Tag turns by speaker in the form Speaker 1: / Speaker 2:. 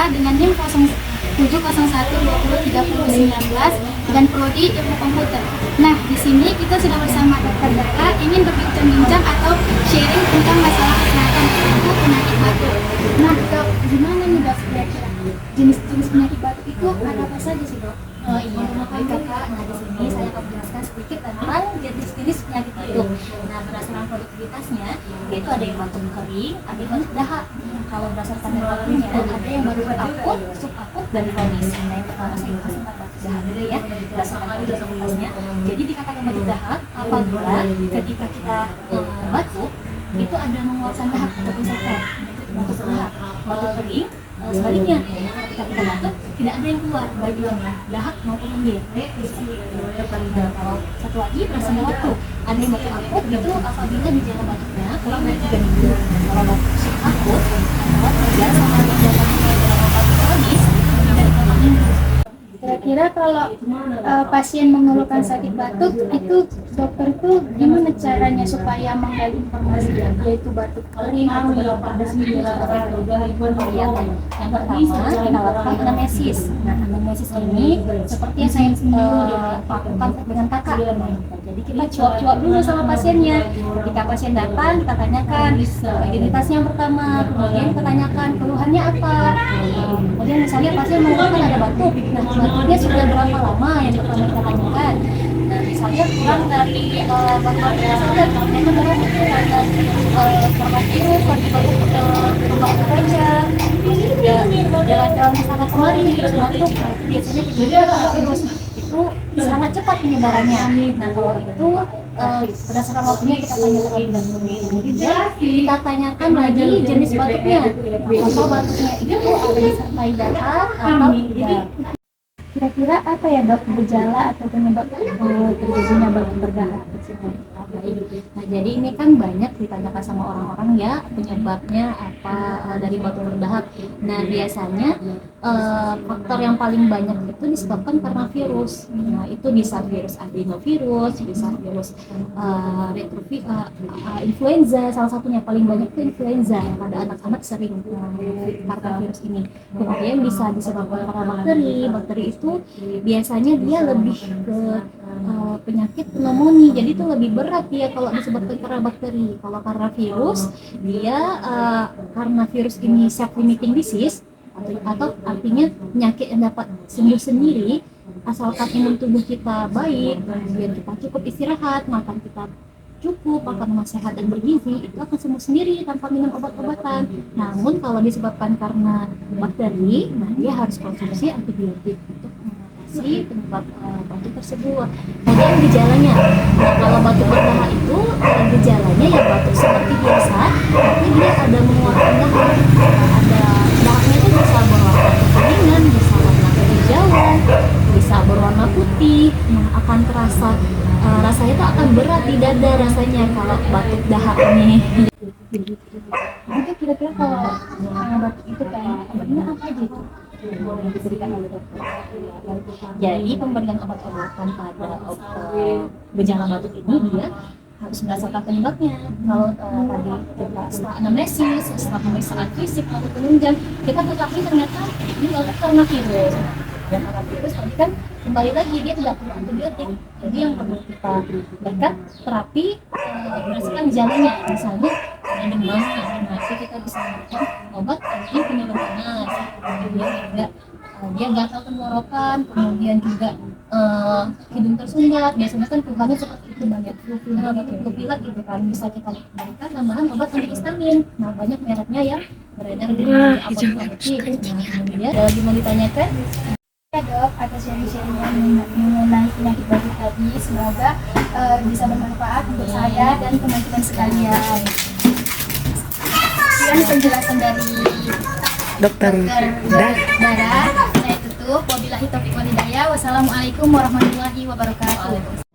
Speaker 1: kita dengan NIM 0701203019 dan prodi Ilmu Komputer. Nah, di sini kita sudah bersama Dr. Daka ingin berbincang-bincang atau sharing tentang masalah kesehatan tubuh penyakit batuk. Nah, Dok, gimana nih Dok kira-kira jenis-jenis penyakit batuk itu ada apa saja sih Dok?
Speaker 2: Iya, makasih Kakak. Nah, di sini saya akan menjelaskan sedikit tentang jenis-jenis penyakit batuk. Nah, berdasarkan produktivitasnya, yaitu ada yang batuk kering, ada yang batuk dahak. Kalau berdasarkan batuknya, ada yang batuk akut, subakut, dan kronis. Nah, yang pertama saya bahas tentang batuk dahak dulu ya, berdasarkan produktivitasnya. Jadi dikatakan batuk dahak apabila ketika kita batuk, itu ada mengeluarkan dahak ataupun seket. Itu batuk dahak. Batuk kering, sebaliknya ketika kita batuk tidak ada yang keluar baik yang dahak maupun lendir. Kalau satu lagi perasaan batuk, ada yang batuk akut itu apabila gejala batuknya kurang dari 3 minggu. Kalau batuk akut adalah terjadi sama gejala batuk kronis lebih dari 4 minggu.
Speaker 1: Kira-kira kalau pasien mengeluhkan sakit batuk itu dokter itu gimana caranya supaya menggali informasi yaitu batuk kering atau batuk pedas
Speaker 2: Yang pertama kita lakukan anamnesis. Nah, anamnesis ini seperti yang saya lakukan dengan kakak. Jadi kita cuap-cuap dulu sama pasiennya. Ketika pasien datang kita tanyakan identitasnya yang pertama, kemudian kita tanyakan keluhannya apa. Kemudian misalnya pasien mengeluhkan ada batuk. Nah, batuknya sudah berapa lama yang pertama kita tanyakan. Nah, misalnya kurang dari batuk-batuknya saja, ternyata karena itu ada coronavirus, batuk aja, jalan-jalan sangat kemarin virus batuk, biasanya juga virus itu sangat cepat penyebarannya. Nah, kalau itu berdasarkan waktunya kita tanyakan kemudian kita tanyakan lagi jenis batuknya, atau batuknya itu ada disertai dahak atau tidak.
Speaker 1: Kira-kira apa ya Dok gejala atau penyebab terjadinya batuk berdahak tersebut?
Speaker 2: Nah, jadi ini kan banyak ditanyakan sama orang-orang ya penyebabnya apa dari batuk berdahak. Nah, biasanya faktor yang paling banyak itu disebabkan karena virus. Nah, itu bisa virus adenovirus, bisa virus influenza, salah satunya paling banyak itu influenza pada anak-anak sering karena virus ini. Kemudian bisa disebabkan karena bakteri. Bakteri itu biasanya dia lebih ke penyakit pneumonia, jadi itu lebih berat dia kalau disebabkan karena bakteri. Kalau karena virus, dia karena virus ini self-limiting disease atau artinya penyakit yang dapat sembuh sendiri asalkan imun tubuh kita baik, kemudian kita cukup istirahat, makan kita cukup, makan sehat dan bergizi, itu akan sembuh sendiri tanpa minum obat-obatan. Namun kalau disebabkan karena bakteri, nah dia harus konsumsi antibiotik untuk mengatasi penyebab batuk tersebut. Kemudian gejalanya, nah kalau batuk berdahak itu gejalanya ya batuk seperti biasa, tapi dia ada mengeluarkan dahak. Ada dahaknya itu bisa berwarna kekuningan, bisa warna kehijauan, bisa berwarna putih. Nah, akan terasa rasanya itu akan berat di dada rasanya kalau batuk dahak ini.
Speaker 1: Jadi kira-kira kalau batuk itu kan obatnya apa aja itu? Boleh diberikan oleh dokter.
Speaker 2: Jadi pemberian obat-obatan pada gejala batuk ini dia harus berdasarkan penyebabnya. Kalau tadi kita setelah anamnesis, setelah pemeriksaan fisik maupun penunjang, kita ketahui ternyata ini batuk karena virus. Dan karena virus tadi kan kembali lagi dia tidak perlu antibiotik. Jadi yang perlu kita berikan terapi berdasarkan gejalanya. Misalnya ada demam, nah itu kita bisa memberikan obat anti penyebab panas. Kemudian juga dia gatal tenggorokan, kemudian juga hidung tersumbat. Biasanya kan keluhannya seperti itu banyak. Batuk pilek gitu kan, bisa kita berikan tambahan obat antihistamin. Nah, banyak mereknya yang beredar di apotek. Nah, kemudian ada lagi mau ditanyakan?
Speaker 1: Ya Dok, atas sharing-sharing mengenai penyakit batuk tadi, semoga bisa bermanfaat untuk saya dan teman-teman sekalian. Sekian penjelasan dari
Speaker 3: Dokter
Speaker 1: Dara. Saya tutup. Wabillahi taufiq wal hidayah. Wassalamualaikum warahmatullahi wabarakatuh.